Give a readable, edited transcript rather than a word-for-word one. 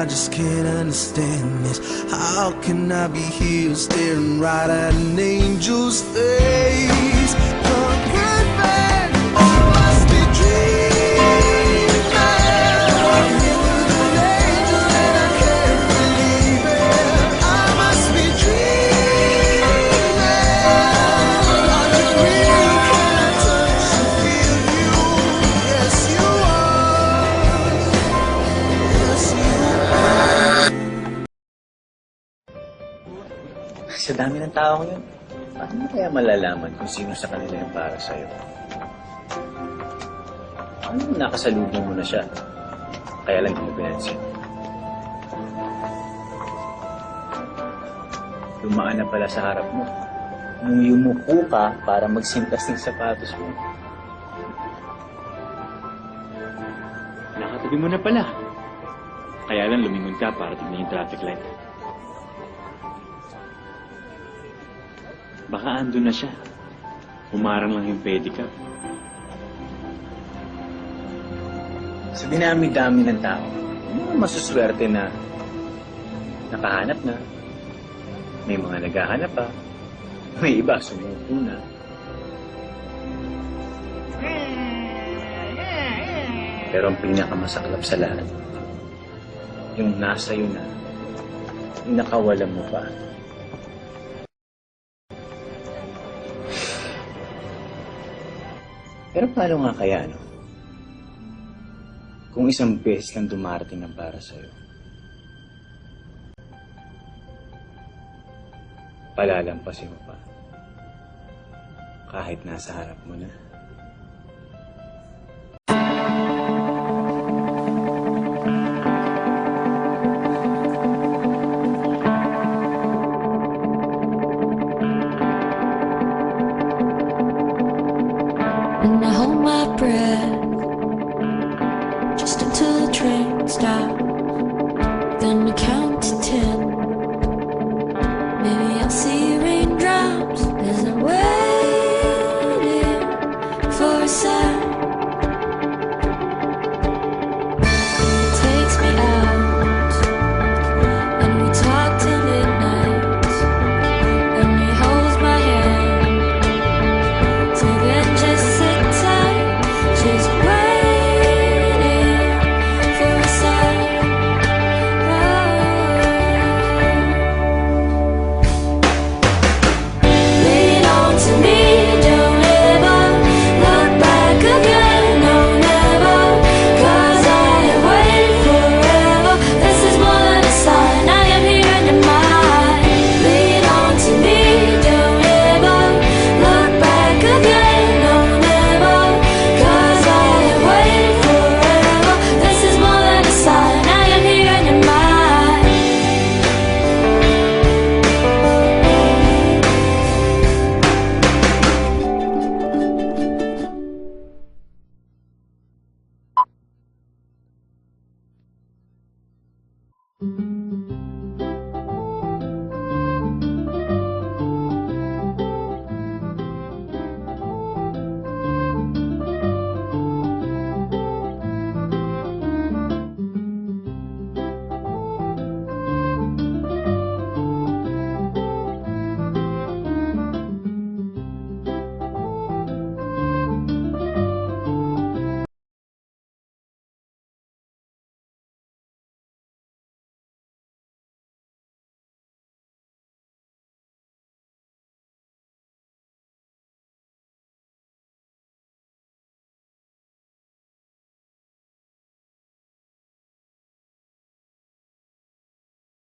just can't understand this. How can I be here staring right at an angel's face? Concrete man, I must be dreaming. I'm here with an angel and I can't believe it. I must be dreaming. Are you real? Can I touch and feel you? Yes, you are. Yes, you are. Sa dami ng tao yun, paano mo kaya malalaman kung sino sa kanila yung para sa'yo? Ano nakasalubong mo na siya? Kaya lang hindi mo pinansin. Dumaan na pala sa harap mo. Nung yumuko ka para magsintas ng sapatos mo. Nakatabi mo na pala. Kaya lang lumingon ka para tignan yung traffic light. Baka andun na siya. Umarang lang yung pedicab. Sa dinami-dami ng tao, masuswerte na nakahanap na. May mga naghahanap pa. May iba sumuko na. Pero ang pinakamasaklap sa lahat, yung nasa yun na, yung nakawala mo pa. Pero paano nga kaya, no? Kung isang beses lang dumarating ang para sa'yo. Palalampasin mo pa. Kahit nasa harap mo na. And I hold my breath just until the train stops.